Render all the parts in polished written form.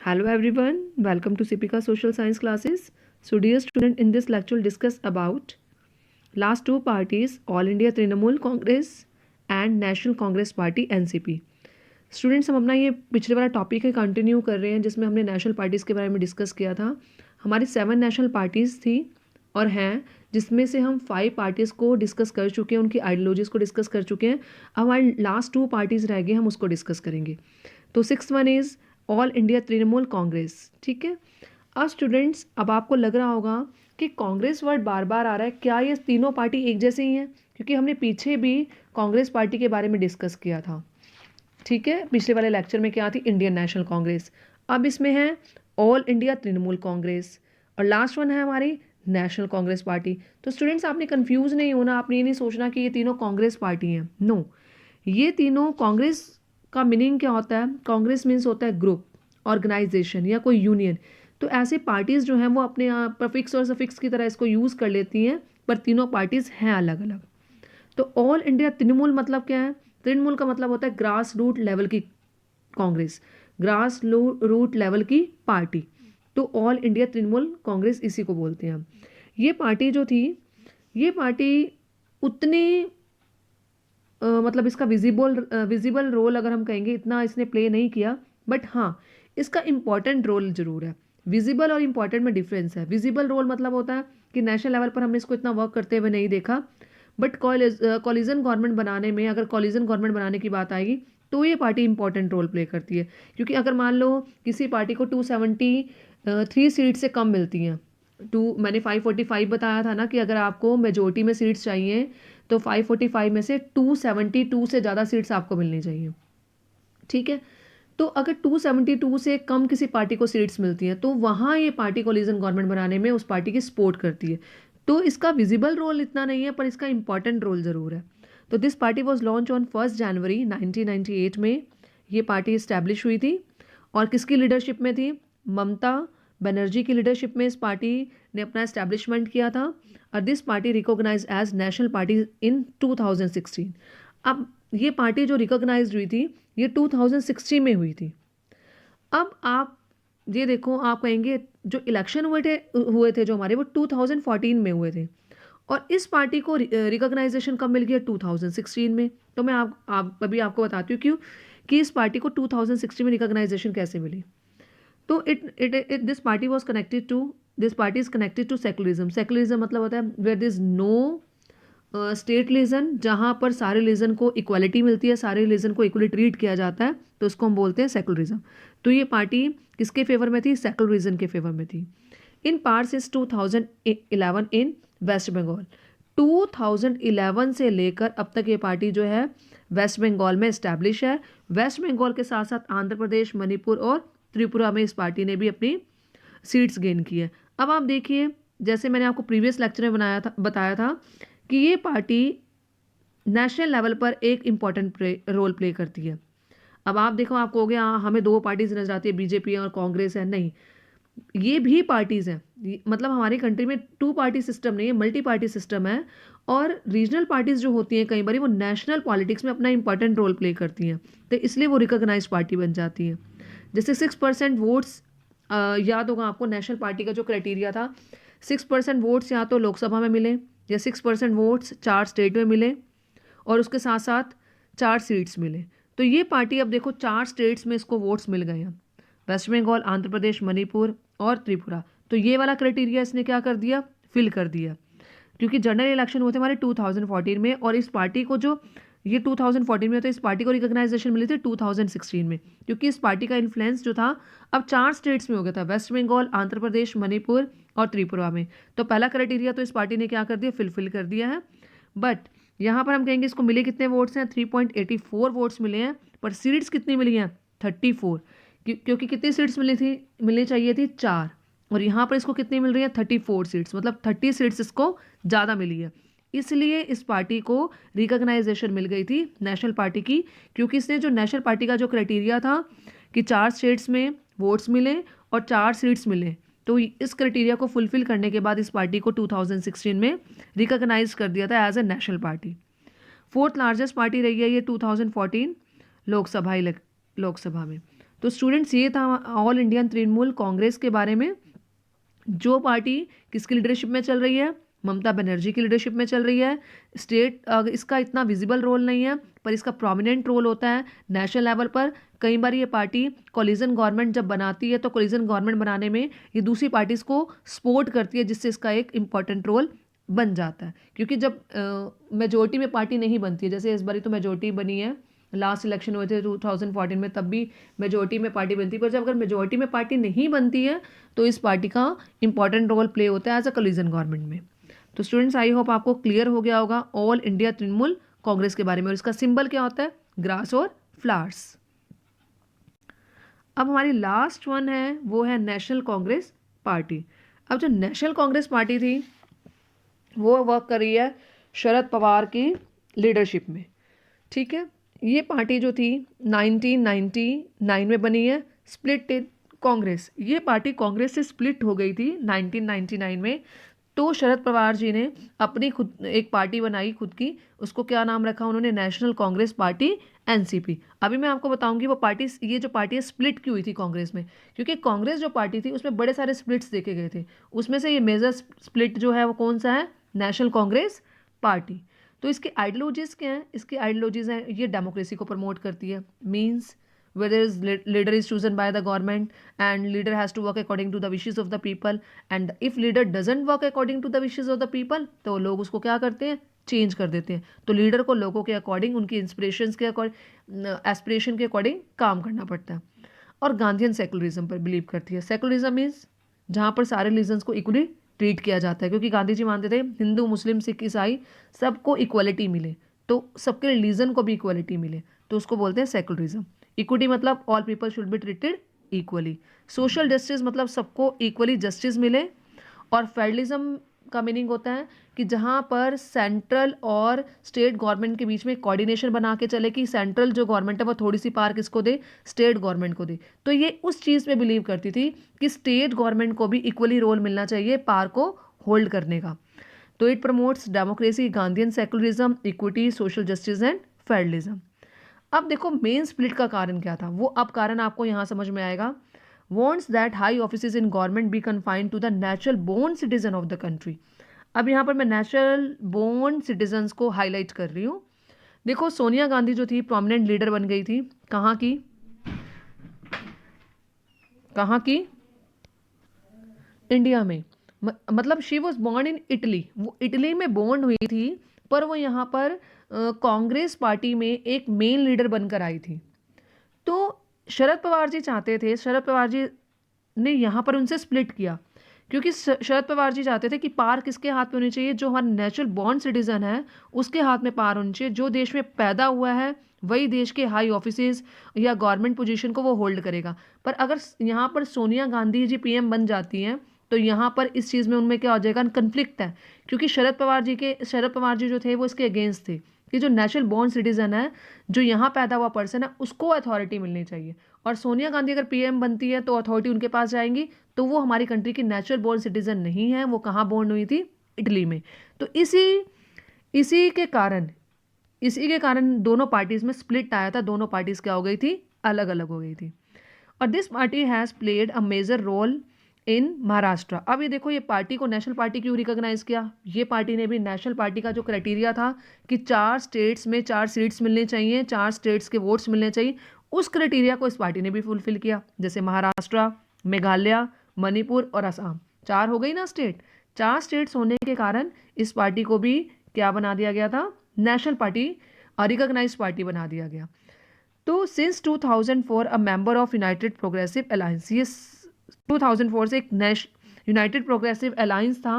Hello everyone, welcome to Sipika Social Science classes. So dear student, in this lecture we'll discuss about last two parties, All India Trinamool Congress and National Congress Party NCP. Students हम अपना ये पिछले वाला topic है continue कर रहे हैं जिसमें हमने नेशनल पार्टीज़ के बारे में डिस्कस किया था। हमारी 7 नेशनल पार्टीज़ थी और हैं, जिसमें से हम 5 पार्टीज़ को डिस्कस कर चुके हैं, उनकी आइडियोलॉजीज़ को डिस्कस कर चुके हैं। अब हमारी लास्ट 2 पार्टीज़ रह गए, हम उसको डिस्कस करेंगे। तो 6th one is all India Trinamool Congress. ठीक है। अब स्टूडेंट्स, अब आपको लग रहा होगा कि कांग्रेस वर्ड बार बार आ रहा है, क्या ये तीनों पार्टी एक जैसे ही हैं? क्योंकि हमने पीछे भी कांग्रेस पार्टी के बारे में डिस्कस किया था। ठीक है, पिछले वाले लेक्चर में क्या थी? Indian national Congress. अब इसमें है ऑल इंडिया तृणमूल कांग्रेस और लास्ट वन है हमारी नेशनल कांग्रेस पार्टी। तो स्टूडेंट्स, आपने कंफ्यूज नहीं होना, आपने ये नहीं सोचना कि ये तीनों कांग्रेस पार्टी हैं। नो, ये तीनों कांग्रेस का मीनिंग क्या होता है? कांग्रेस मीन्स होता है ग्रुप, ऑर्गेनाइजेशन या कोई यूनियन। तो ऐसे पार्टीज़ जो हैं वो अपने प्रीफिक्स और सफिक्स की तरह इसको यूज़ कर लेती हैं, पर तीनों पार्टीज़ हैं अलग अलग। तो ऑल इंडिया तृणमूल मतलब क्या है? तृणमूल का मतलब होता है ग्रास रूट लेवल की कांग्रेस, ग्रास रूट लेवल की पार्टी। तो ऑल इंडिया तृणमूल कांग्रेस इसी को बोलते हैं। ये पार्टी जो थी, ये पार्टी उतनी मतलब इसका विजिबल रोल अगर हम कहेंगे इतना इसने प्ले नहीं किया, बट हाँ इसका इम्पॉर्टेंट रोल जरूर है। विजिबल और इम्पॉर्टेंट में डिफरेंस है। विजिबल रोल मतलब होता है कि नेशनल लेवल पर हमने इसको इतना वर्क करते हुए नहीं देखा, बट कॉलिजन गवर्नमेंट बनाने में, अगर कॉलिजन गवर्नमेंट बनाने की बात आएगी तो ये पार्टी इंपॉर्टेंट रोल प्ले करती है। क्योंकि अगर मान लो किसी पार्टी को 273 सीट से कम मिलती हैं, मैंने 545 बताया था ना कि अगर आपको मेजोरिटी में सीट्स चाहिए तो 545 में से 272 से ज़्यादा सीट्स आपको मिलनी चाहिए। ठीक है। तो अगर 272 से कम किसी पार्टी को सीट्स मिलती हैं तो वहाँ ये पार्टी कोलिजन गवर्नमेंट बनाने में उस पार्टी की सपोर्ट करती है। तो इसका विजिबल रोल इतना नहीं है, पर इसका इंपॉर्टेंट रोल ज़रूर है। तो this party was launch on 1 जनवरी 1998 में ये पार्टी इस्टेब्लिश हुई थी। और किसकी लीडरशिप में थी? ममता बनर्जी की लीडरशिप में इस पार्टी ने अपना इस्टेब्लिशमेंट किया था। और this party recognize as national party in 2016। अब ये पार्टी जो रिकॉग्नाइज हुई थी ये 2016 में हुई थी। अब आप ये देखो, आप कहेंगे जो इलेक्शन हुए थे जो हमारे, वो 2014 में हुए थे और इस पार्टी को रिकॉग्नाइजेशन कब मिल गया? 2016 में। तो मैं आप अभी आपको बताती हूँ क्यों, कि इस पार्टी को 2016 में रिकॉग्नाइजेशन कैसे मिली। तो this party was connected to this party is connected to secularism. Secularism मतलब होता है where this no state religion, जहाँ पर सारे रिलीजन को इक्वालिटी मिलती है, सारे रिलीजन को इक्वली ट्रीट किया जाता है, तो इसको हम बोलते हैं सेकुलरिज्म। तो ये पार्टी किसके फेवर में थी? सेकुलरिज्म के फेवर में थी। In part since 2011 in West Bengal. 2011 से लेकर अब तक ये पार्टी जो है वेस्ट बंगाल में इस्टेब्लिश है। वेस्ट बंगाल के साथ साथ आंध्र प्रदेश, मणिपुर और त्रिपुरा में इस पार्टी ने भी अपनी सीट्स गेन की है। अब आप देखिए, जैसे मैंने आपको प्रीवियस लेक्चर में बताया था कि ये पार्टी नेशनल लेवल पर एक इम्पॉर्टेंट रोल प्ले करती है। अब आप देखो, आपको हो गया हमें 2 पार्टीज नजर आती है, बीजेपी और कांग्रेस है। नहीं, ये भी पार्टीज हैं। मतलब हमारी कंट्री में 2 पार्टी सिस्टम नहीं है, मल्टी पार्टी सिस्टम है। और रीजनल पार्टीज जो होती हैं कई बार वो नेशनल पॉलिटिक्स में अपना इंपॉर्टेंट रोल प्ले करती हैं, तो इसलिए वो रिकॉग्नाइज पार्टी बन जाती है। जैसे 6% वोट्स, याद होगा आपको नेशनल पार्टी का जो क्राइटेरिया था, 6% वोट्स या तो लोकसभा में मिले या 6% वोट्स 4 स्टेट में मिले और उसके साथ साथ 4 सीट्स मिले। तो ये पार्टी अब देखो 4 स्टेट्स में इसको वोट्स मिल गए हैं, वेस्ट बंगाल, आंध्र प्रदेश, मणिपुर और त्रिपुरा। तो ये वाला क्राइटेरिया इसने क्या कर दिया? फिल कर दिया। क्योंकि जनरल इलेक्शन हुए थे हमारे 2014 में और इस पार्टी को जो ये 2014 में, तो इस पार्टी को रिकॉग्नाइजेशन मिली थी 2016 में, क्योंकि इस पार्टी का इन्फ्लुएंस जो था अब 4 स्टेट्स में हो गया था, वेस्ट बंगाल, आंध्र प्रदेश, मणिपुर और त्रिपुरा में। तो पहला क्राइटेरिया तो इस पार्टी ने क्या कर दिया? फिल कर दिया है। बट यहाँ पर हम कहेंगे इसको मिले कितने वोट्स हैं? 3.84 वोट्स मिले हैं, पर सीट्स कितनी मिली हैं? 34। क्योंकि कितनी सीट्स मिलनी चाहिए थी? 4, और यहाँ पर इसको कितनी मिल रही है? 34 सीट्स, मतलब 30 सीट्स इसको ज़्यादा मिली है। इसलिए इस पार्टी को रिकॉग्नाइजेशन मिल गई थी नेशनल पार्टी की, क्योंकि इसने जो नेशनल पार्टी का जो क्राइटेरिया था कि 4 स्टेट्स में वोट्स मिले और 4 सीट्स मिले, तो इस क्राइटेरिया को फुलफिल करने के बाद इस पार्टी को 2016 में रिकॉग्नाइज कर दिया था as a national party. 4th largest party रही है ये 2014 लोकसभा में। तो स्टूडेंट्स ये था ऑल इंडियन तृणमूल कांग्रेस के बारे में, जो पार्टी किसकी लीडरशिप में चल रही है, ममता बनर्जी की लीडरशिप में चल रही है। स्टेट इसका इतना विजिबल रोल नहीं है, पर इसका प्रोमिनेंट रोल होता है नेशनल लेवल पर। कई बार ये पार्टी कोलिजन गवर्नमेंट जब बनाती है तो कोलिजन गवर्नमेंट बनाने में ये दूसरी पार्टीज को सपोर्ट करती है, जिससे इसका एक इम्पॉर्टेंट रोल बन जाता है। क्योंकि जब मेजोरिटी में पार्टी नहीं बनती है, जैसे इस बारी तो मेजोरिटी बनी है, लास्ट इलेक्शन हुए थे 2014 में, तब भी मेजोरिटी में पार्टी बनती है, पर जब अगर मेजोरिटी में पार्टी नहीं बनती है तो इस पार्टी का इंपॉर्टेंट रोल प्ले होता है एज अ कोलिजन गवर्नमेंट में। तो स्टूडेंट्स आई होप आपको क्लियर हो गया होगा ऑल इंडिया तृणमूल कांग्रेस के बारे में। और इसका सिंबल क्या होता है, ग्रास और फ्लावर्स। अब हमारी लास्ट वन है वो है नेशनल कांग्रेस पार्टी। अब जो नेशनल कांग्रेस पार्टी थी वो वर्क कर रही है शरद पवार की लीडरशिप में, ठीक है। ये पार्टी जो थी 1999 में बनी है, स्प्लिट कांग्रेस। ये पार्टी कांग्रेस से स्प्लिट हो गई थी 1999 में। तो शरद पवार जी ने अपनी खुद एक पार्टी बनाई खुद की, उसको क्या नाम रखा उन्होंने, नेशनल कांग्रेस पार्टी एनसीपी। अभी मैं आपको बताऊंगी वो पार्टी, ये जो पार्टी है स्प्लिट क्यों हुई थी कांग्रेस में, क्योंकि कांग्रेस जो पार्टी थी उसमें बड़े सारे स्प्लिट्स देखे गए थे। उसमें से ये मेजर स्प्लिट जो है वो कौन सा है, नेशनल कांग्रेस पार्टी। तो इसके आइडियोलॉजीज क्या हैं, इसकी आइडियोलॉजीज हैं ये डेमोक्रेसी को प्रमोट करती है, means whether is leader is chosen by the government and leader has to work according to the wishes of the people, and if leader doesn't work according to the wishes of the people तो लोग उसको क्या करते हैं, change कर देते हैं। तो लीडर को लोगों के अकॉर्डिंग, उनकी इंस्पिरेशंस के अकॉर्डिंग, एस्पिरेशन के अकॉर्डिंग काम करना पड़ता है। और गांधीयन सेकुलरिज्म पर बिलीव करती है। सेकुलरिज्म मीन्स जहाँ पर सारे रिलीजन्स को इक्वली ट्रीट किया जाता है, क्योंकि गांधी जी मानते थे हिंदू मुस्लिम सिख ईसाई सबको इक्वलिटी मिले, तो सबके रिलीजन को भी इक्वलिटी मिले, तो उसको बोलते हैं सेकुलरिज्म। इक्विटी मतलब all people should be treated equally. Social justice मतलब सबको इक्वली जस्टिस मिले। और फेडरलिज्म का मीनिंग होता है कि जहाँ पर सेंट्रल और स्टेट गवर्नमेंट के बीच में कोऑर्डिनेशन बना के चले, कि सेंट्रल जो गवर्नमेंट है वो थोड़ी सी पावर किसको दे, स्टेट गवर्नमेंट को दे। तो ये उस चीज़ पे बिलीव करती थी कि स्टेट गवर्नमेंट को भी इक्वली रोल मिलना चाहिए पावर को होल्ड करने का। तो it promotes democracy, Gandhian secularism, equity, social justice and federalism. अब देखो मेन स्प्लिट का कारण क्या था, वो अब कारण आपको यहाँ समझ में आएगा। Wants that high offices in government be confined to the natural born citizen of the country. अब यहाँ पर मैं नेचुरल बोर्न सिटीजन्स को हाईलाइट कर रही हूँ। देखो सोनिया गांधी जो थी प्रोमिनेंट लीडर बन गई थी, कहाँ की, कहाँ की, इंडिया में। मतलब she was born in Italy, वो इटली में बॉर्न हुई थी, पर वो यहाँ पर कांग्रेस पार्टी में एक मेन लीडर बनकर आई थी। तो शरद पवार जी चाहते थे, शरद पवार जी ने यहाँ पर उनसे स्प्लिट किया, क्योंकि शरद पवार जी चाहते थे कि पावर किसके हाथ में होनी चाहिए, जो हमारा नेचुरल बॉर्न सिटीजन है उसके हाथ में पावर होनी चाहिए। जो देश में पैदा हुआ है वही देश के हाई ऑफिसेज या गवर्नमेंट पोजीशन को वो होल्ड करेगा। पर अगर यहाँ पर सोनिया गांधी जी पीएम बन जाती हैं तो यहाँ पर इस चीज़ में उनमें क्या हो जाएगा, कन्फ्लिक्ट है। क्योंकि शरद पवार जी जो थे वो इसके अगेंस्ट थे कि जो नेचुरल बॉर्न सिटीजन है, जो यहाँ पैदा हुआ पर्सन है, उसको अथॉरिटी मिलनी चाहिए। और सोनिया गांधी अगर पीएम बनती है तो अथॉरिटी उनके पास जाएंगी, तो वो हमारी कंट्री की नेचुरल बॉर्न सिटीजन नहीं है, वो कहाँ बॉर्न हुई थी, इटली में। तो इसी के कारण दोनों पार्टीज़ में स्प्लिट आया था, दोनों पार्टीज़ क्या हो गई थी, अलग अलग हो गई थी। और this party has played a major role in Maharashtra. अब ये देखो, ये पार्टी को नेशनल पार्टी क्यों रिकॉग्नाइज किया, ये पार्टी ने भी नेशनल पार्टी का जो क्राइटेरिया था कि 4 स्टेट्स में 4 सीट्स मिलने चाहिए, 4 स्टेट्स के वोट्स मिलने चाहिए, उस क्राइटेरिया को इस पार्टी ने भी फुलफिल किया। जैसे महाराष्ट्र, मेघालय, मणिपुर और असम, 4 हो गई ना स्टेट। 4 स्टेट्स होने के कारण इस पार्टी को भी क्या बना दिया गया था, नेशनल पार्टी, रिकॉग्नाइज पार्टी बना दिया गया। तो since 2004 a member of United progressive alliance, ये 2004 से एक यूनाइटेड प्रोग्रेसिव अलायंस था,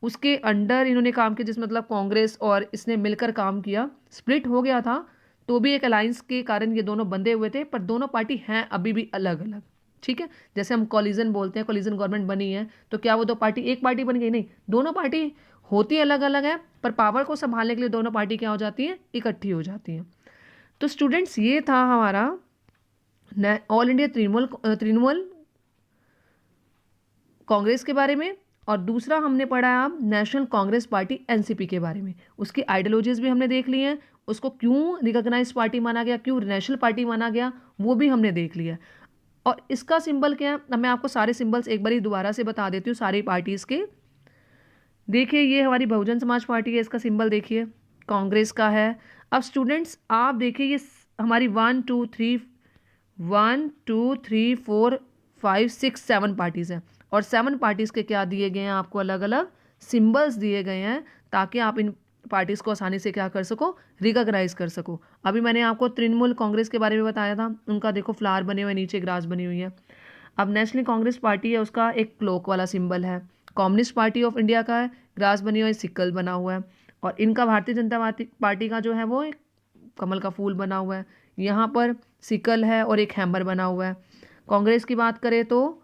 उसके अंडर इन्होंने काम किया, जिसमें मतलब कांग्रेस और इसने मिलकर काम किया। स्प्लिट हो गया था तो भी एक अलायंस के कारण ये दोनों बंधे हुए थे, पर दोनों पार्टी हैं अभी भी अलग अलग, ठीक है। जैसे हम कोलिजन बोलते हैं, कोलिजन गवर्नमेंट बनी है, तो क्या वो दो पार्टी एक पार्टी बन गई, नहीं, दोनों पार्टी होती अलग अलग है, पर पावर को संभालने के लिए दोनों पार्टी क्या हो जाती हैं, इकट्ठी हो जाती हैं। तो स्टूडेंट्स ये था हमारा ऑल इंडिया तृणमूल कांग्रेस के बारे में। और दूसरा हमने पढ़ा अब नेशनल कांग्रेस पार्टी एनसीपी के बारे में, उसकी आइडियोलॉजीज भी हमने देख ली हैं, उसको क्यों रिकॉग्नाइज पार्टी माना गया, क्यों नेशनल पार्टी माना गया, वो भी हमने देख लिया। और इसका सिंबल क्या है, अब मैं आपको सारे सिंबल्स एक बार ही दोबारा से बता देती हूँ सारी पार्टीज़ के। देखिए ये हमारी बहुजन समाज पार्टी है, इसका सिंबल देखिए कांग्रेस का है। अब स्टूडेंट्स आप देखिए ये हमारी 1 2 3 4 5 6 7 पार्टीज़ हैं, और 7 पार्टीज़ के क्या दिए गए हैं आपको, अलग अलग सिंबल्स दिए गए हैं, ताकि आप इन पार्टीज़ को आसानी से क्या कर सको, रिकॉग्नाइज कर सको। अभी मैंने आपको तृणमूल कांग्रेस के बारे में बताया था, उनका देखो फ्लावर बने हुए, नीचे ग्रास बनी हुई है। अब नेशनल कांग्रेस पार्टी है, उसका एक क्लोक वाला सिंबल है। कम्युनिस्ट पार्टी ऑफ इंडिया का है, ग्रास बनी हुई, सिकल बना हुआ है। और इनका भारतीय जनता पार्टी का जो है वो एक कमल का फूल बना हुआ है, यहाँ पर सिकल है और एक हैमर बना हुआ है। कांग्रेस की बात करें तो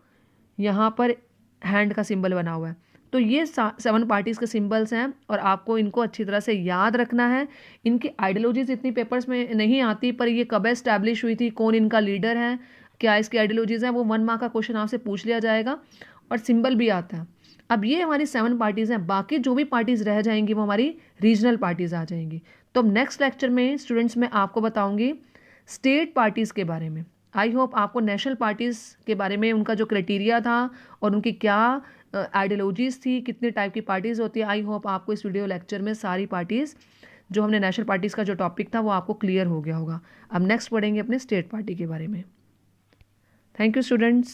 यहाँ पर हैंड का सिंबल बना हुआ है। तो ये 7 पार्टीज़ के सिंबल्स हैं, और आपको इनको अच्छी तरह से याद रखना है। इनकी आइडियोलॉजीज इतनी पेपर्स में नहीं आती, पर ये कब एस्टैब्लिश हुई थी, कौन इनका लीडर है, क्या इसकी आइडियोलॉजीज हैं, वो 1 मार्क का क्वेश्चन आपसे पूछ लिया जाएगा, और सिंबल भी आता है। अब ये हमारी 7 पार्टीज़ हैं, बाकी जो भी पार्टीज़ रह जाएंगी वो हमारी रीजनल पार्टीज़ आ जाएंगी। तो अब नेक्स्ट लेक्चर में स्टूडेंट्स मैं आपको बताऊंगी स्टेट पार्टीज़ के बारे में। आई होप आपको नेशनल पार्टीज़ के बारे में, उनका जो क्राइटेरिया था और उनकी क्या आइडियोलॉजीज़ थी, कितने टाइप की पार्टीज़ होती है, आई होप आपको इस वीडियो लेक्चर में सारी पार्टीज़ जो हमने नेशनल पार्टीज़ का जो टॉपिक था वो आपको क्लियर हो गया होगा। अब नेक्स्ट पढ़ेंगे अपने स्टेट पार्टी के बारे में। Thank you students.